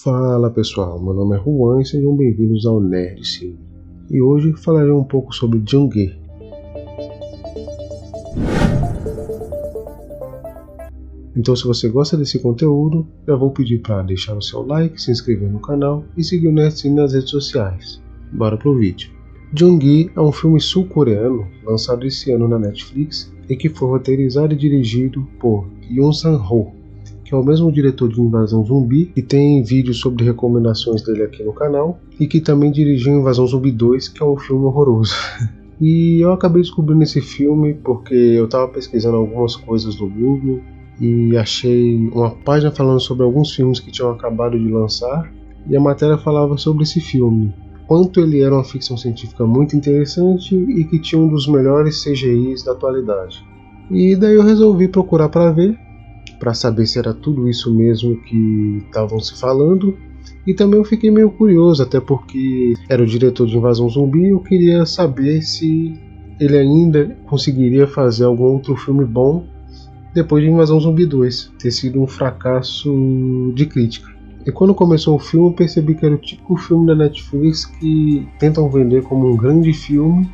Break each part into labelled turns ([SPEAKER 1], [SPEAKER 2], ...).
[SPEAKER 1] Fala pessoal, meu nome é Juan e sejam bem-vindos ao Nerd Cine. E hoje falarei um pouco sobre Jung-Gi. Então, se você gosta desse conteúdo, já vou pedir para deixar o seu like, se inscrever no canal e seguir o Nerd Cine nas redes sociais. Bora pro vídeo. Jung-Gi é um filme sul-coreano lançado esse ano na Netflix e que foi roteirizado e dirigido por Yoon Sang-ho, que é o mesmo diretor de Invasão Zumbi, que tem vídeos sobre recomendações dele aqui no canal, e que também dirigiu Invasão Zumbi 2, que é um filme horroroso. E eu acabei descobrindo esse filme porque eu estava pesquisando algumas coisas no Google e achei uma página falando sobre alguns filmes que tinham acabado de lançar, e a matéria falava sobre esse filme, quanto ele era uma ficção científica muito interessante e que tinha um dos melhores CGIs da atualidade. E daí eu resolvi procurar para ver, para saber se era tudo isso mesmo que estavam se falando, e também eu fiquei meio curioso, até porque era o diretor de Invasão Zumbi e eu queria saber se ele ainda conseguiria fazer algum outro filme bom depois de Invasão Zumbi 2 ter sido um fracasso de crítica. E quando começou o filme eu percebi que era o típico filme da Netflix que tentam vender como um grande filme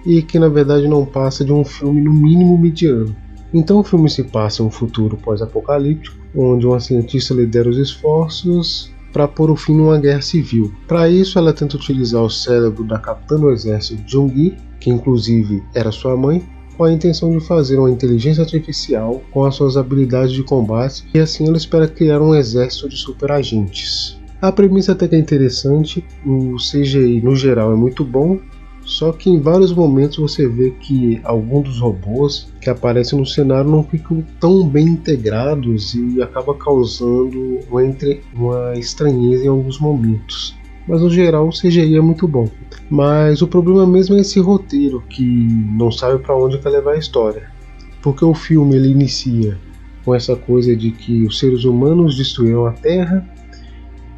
[SPEAKER 1] e que na verdade não passa de um filme no mínimo mediano. Então o filme se passa em um futuro pós-apocalíptico, onde uma cientista lidera os esforços para pôr o fim numa guerra civil. Para isso ela tenta utilizar o cérebro da capitã do exército Jung-Gi, que inclusive era sua mãe, com a intenção de fazer uma inteligência artificial com as suas habilidades de combate, e assim ela espera criar um exército de superagentes. A premissa até que é interessante, o CGI no geral é muito bom, só que em vários momentos você vê que alguns dos robôs que aparecem no cenário não ficam tão bem integrados e acaba causando uma estranheza em alguns momentos. Mas no geral o CGI é muito bom. Mas o problema mesmo é esse roteiro que não sabe para onde quer levar a história. Porque o filme ele inicia com essa coisa de que os seres humanos destruíram a Terra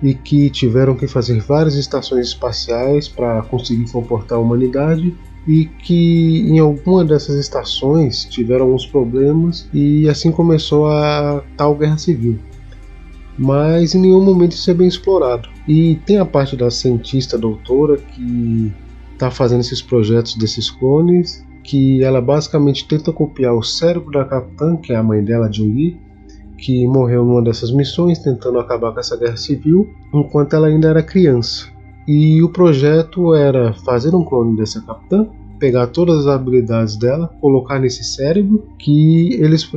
[SPEAKER 1] e que tiveram que fazer várias estações espaciais para conseguir comportar a humanidade, e que em alguma dessas estações tiveram alguns problemas e assim começou a tal guerra civil. Mas em nenhum momento isso é bem explorado. E tem a parte da cientista doutora que está fazendo esses projetos desses clones, que ela basicamente tenta copiar o cérebro da capitã, que é a mãe dela, Jung-Gi, que morreu numa dessas missões tentando acabar com essa guerra civil enquanto ela ainda era criança. E o projeto era fazer um clone dessa capitã, pegar todas as habilidades dela, colocar nesse cérebro, que eles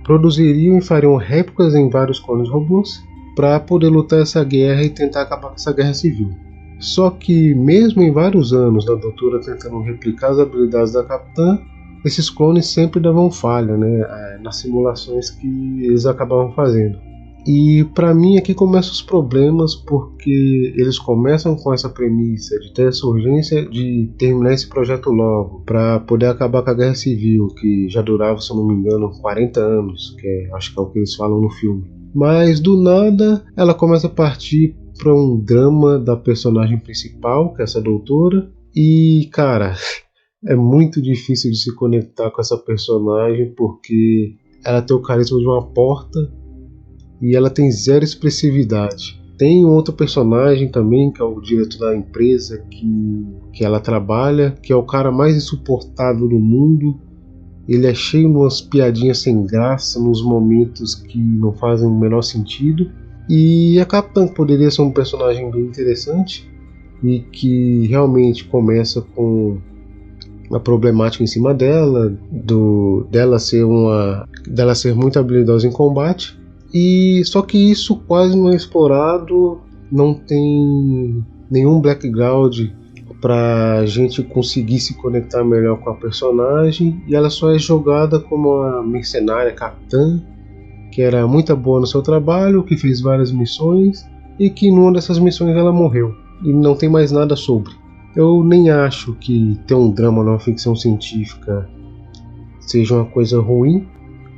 [SPEAKER 1] produziriam e fariam réplicas em vários clones robôs para poder lutar essa guerra e tentar acabar com essa guerra civil. Só que mesmo em vários anos da doutora tentando replicar as habilidades da capitã, esses clones sempre davam falha, nas simulações que eles acabavam fazendo. E para mim aqui começam os problemas, porque eles começam com essa premissa de ter essa urgência de terminar esse projeto logo, para poder acabar com a guerra civil, que já durava, se eu não me engano, 40 anos, acho que é o que eles falam no filme. Mas do nada ela começa a partir para um drama da personagem principal, que é essa doutora, e cara, é muito difícil de se conectar com essa personagem porque ela tem o carisma de uma porta e ela tem zero expressividade. Tem um outro personagem também, que é o diretor da empresa que ela trabalha, que é o cara mais insuportável do mundo. Ele é cheio de umas piadinhas sem graça, nos momentos que não fazem o menor sentido. E a Capitã poderia ser um personagem bem interessante e que realmente começa com a problemática em cima dela, dela ser muito habilidosa em combate, e só que isso quase não é explorado, não tem nenhum background pra gente conseguir se conectar melhor com a personagem, e ela só é jogada como a mercenária capitã, que era muito boa no seu trabalho, que fez várias missões, e que numa dessas missões ela morreu, e não tem mais nada sobre. Eu nem acho que ter um drama numa ficção científica seja uma coisa ruim,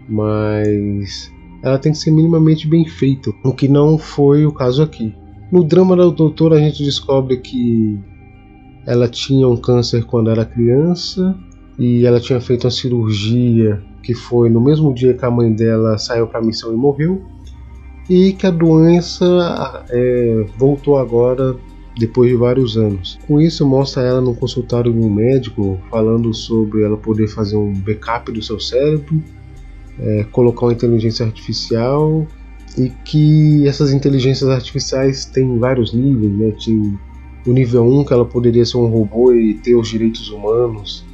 [SPEAKER 1] mas ela tem que ser minimamente bem feita, o que não foi o caso aqui. No drama da doutora a gente descobre que ela tinha um câncer quando era criança e ela tinha feito uma cirurgia que foi no mesmo dia que a mãe dela saiu para a missão e morreu. e que a doença voltou agora depois de vários anos. Com isso, mostra ela no consultório de um médico falando sobre ela poder fazer um backup do seu cérebro, colocar uma inteligência artificial, e que essas inteligências artificiais têm vários níveis, né? Tinha o nível 1, que ela poderia ser um robô e ter os direitos humanos.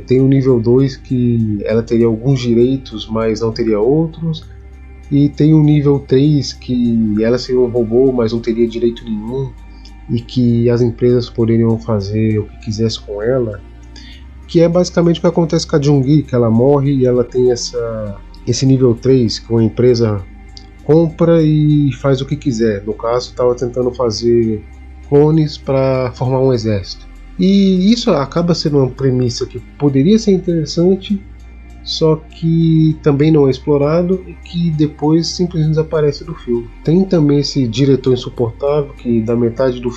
[SPEAKER 1] Tem o nível 2, que ela teria alguns direitos, mas não teria outros. E tem o nível 3, que ela seria um robô, mas não teria direito nenhum, e que as empresas poderiam fazer o que quisesse com ela. Que é basicamente o que acontece com a Jung-Gi, que ela morre e ela tem esse nível 3, que uma empresa compra e faz o que quiser. No caso, estava tentando fazer clones para formar um exército. E isso acaba sendo uma premissa que poderia ser interessante, só que também não é explorado e que depois simplesmente desaparece do filme. Tem também esse diretor insuportável que da metade pro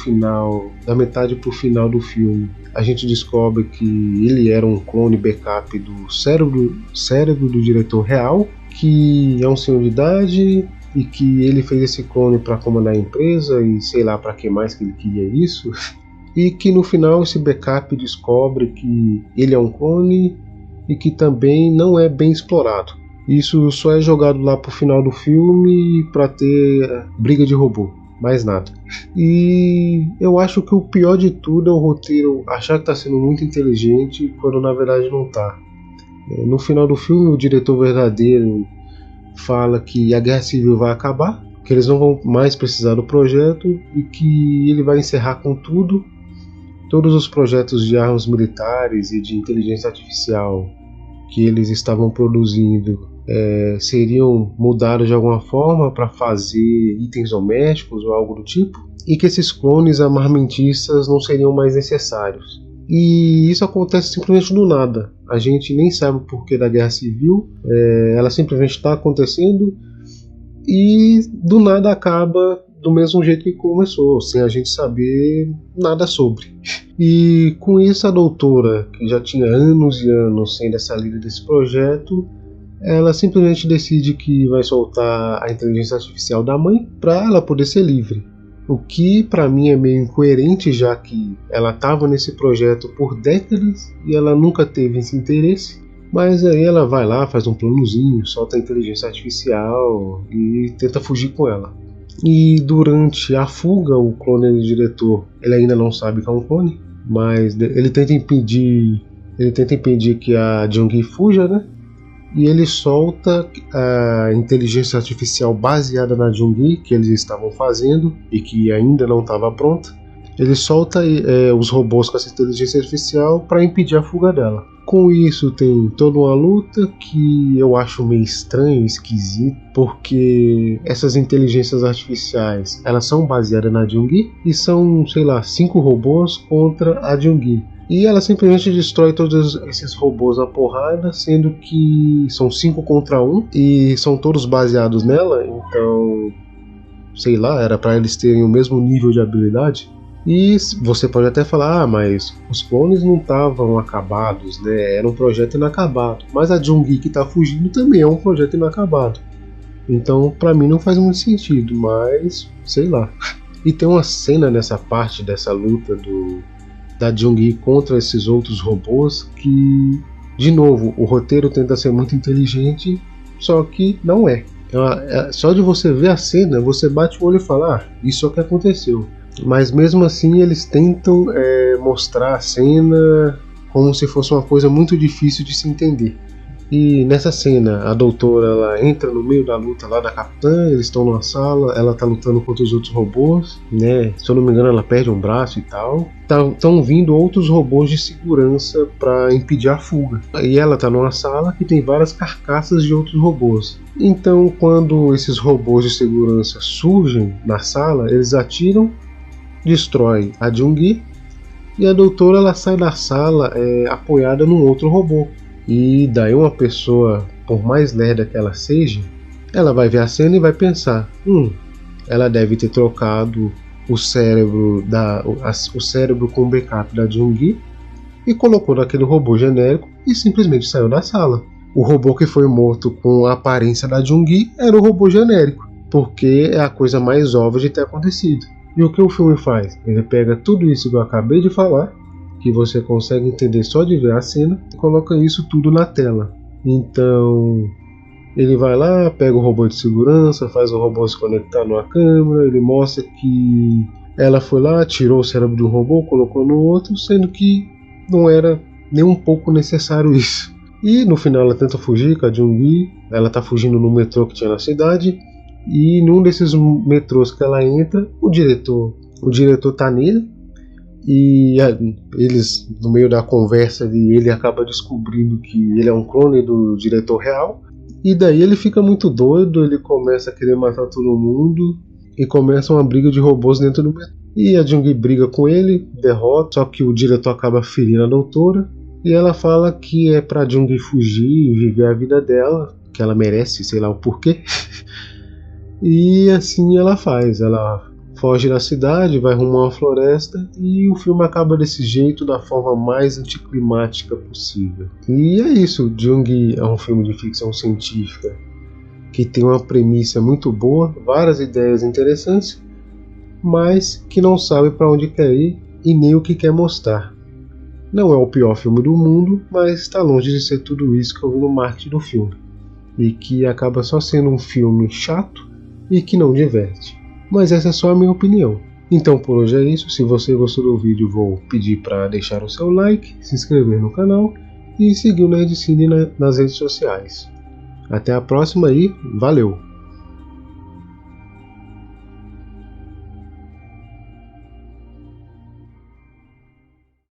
[SPEAKER 1] final do filme, a gente descobre que ele era um clone backup do cérebro do diretor real, que é um senhor de idade e que ele fez esse clone para comandar a empresa e sei lá para que mais que ele queria isso. E que no final esse backup descobre que ele é um clone e que também não é bem explorado. Isso só é jogado lá pro final do filme para ter briga de robô, mais nada. E eu acho que o pior de tudo é o roteiro achar que tá sendo muito inteligente quando na verdade não tá. No final do filme, o diretor verdadeiro fala que a guerra civil vai acabar, que eles não vão mais precisar do projeto e que ele vai encerrar com tudo. Todos os projetos de armas militares e de inteligência artificial que eles estavam produzindo seriam mudados de alguma forma para fazer itens domésticos ou algo do tipo, e que esses clones armamentistas não seriam mais necessários. E isso acontece simplesmente do nada. A gente nem sabe o porquê da guerra civil, ela simplesmente está acontecendo e do nada acaba do mesmo jeito que começou, sem a gente saber nada sobre. E com isso a doutora, que já tinha anos e anos sendo essa líder desse projeto, ela simplesmente decide que vai soltar a inteligência artificial da mãe para ela poder ser livre. O que para mim é meio incoerente, já que ela estava nesse projeto por décadas e ela nunca teve esse interesse. Mas aí ela vai lá, faz um planozinho, solta a inteligência artificial e tenta fugir com ela. E durante a fuga, o clone do diretor, ele ainda não sabe que é um clone, mas ele tenta impedir que a Jung-Gi fuja, né? E ele solta a inteligência artificial baseada na Jung-Gi que eles estavam fazendo e que ainda não estava pronta. Ele solta os robôs com essa inteligência artificial para impedir a fuga dela. Com isso tem toda uma luta que eu acho meio estranho, esquisito, porque essas inteligências artificiais, elas são baseadas na Jung-Gi e são, 5 robôs contra a Jung-Gi. E ela simplesmente destrói todos esses robôs à porrada, sendo que são 5 contra 1 e são todos baseados nela, então, era para eles terem o mesmo nível de habilidade. E você pode até falar, mas os clones não estavam acabados, né? Era um projeto inacabado. Mas a Jung-Gi que está fugindo também é um projeto inacabado. Então, para mim não faz muito sentido, mas sei lá. E tem uma cena nessa parte dessa luta da Jung-Gi contra esses outros robôs que, de novo, o roteiro tenta ser muito inteligente, só que não é. Só de você ver a cena, você bate o olho e fala, isso é o que aconteceu. Mas mesmo assim eles tentam mostrar a cena como se fosse uma coisa muito difícil de se entender. E nessa cena a doutora ela entra no meio da luta lá da capitã, eles estão numa sala, ela está lutando contra os outros robôs, né? Se eu não me engano ela perde um braço e tal. Estão vindo outros robôs de segurança para impedir a fuga. E ela está numa sala que tem várias carcaças de outros robôs. Então quando esses robôs de segurança surgem na sala, eles atiram, destrói a Jung-Gi e a doutora ela sai da sala apoiada num outro robô. E daí uma pessoa, por mais lerda que ela seja, ela vai ver a cena e vai pensar, ela deve ter trocado o cérebro com o backup da Jung-Gi e colocou naquele robô genérico e simplesmente saiu da sala. O robô que foi morto com a aparência da Jung-Gi era o robô genérico. porque é a coisa mais óbvia de ter acontecido. E o que o filme faz? Ele pega tudo isso que eu acabei de falar, que você consegue entender só de ver a cena, e coloca isso tudo na tela. Então, ele vai lá, pega o robô de segurança, faz o robô se conectar numa câmera, ele mostra que ela foi lá, tirou o cérebro de um robô, colocou no outro, sendo que não era nem um pouco necessário isso. E no final ela tenta fugir com a Jung-gi, ela tá fugindo no metrô que tinha na cidade, e num desses metrôs que ela entra, o diretor tá nele, e eles, no meio da conversa, ele acaba descobrindo que ele é um clone do diretor real, e daí ele fica muito doido, ele começa a querer matar todo mundo, e começa uma briga de robôs dentro do metrô. E a Jung briga com ele, derrota, só que o diretor acaba ferindo a doutora, e ela fala que é pra Jung fugir e viver a vida dela, que ela merece, sei lá o porquê. E assim ela faz, ela foge da cidade, vai rumo a uma floresta, e o filme acaba desse jeito, da forma mais anticlimática possível. E é isso, Jung é um filme de ficção científica que tem uma premissa muito boa, várias ideias interessantes, mas que não sabe para onde quer ir e nem o que quer mostrar. Não é o pior filme do mundo, mas está longe de ser tudo isso que eu vi no marketing do filme, e que acaba só sendo um filme chato e que não diverte. Mas essa é só a minha opinião. Então por hoje é isso. Se você gostou do vídeo, vou pedir para deixar o seu like, se inscrever no canal e seguir o Nerd Cine nas redes sociais. Até a próxima e valeu!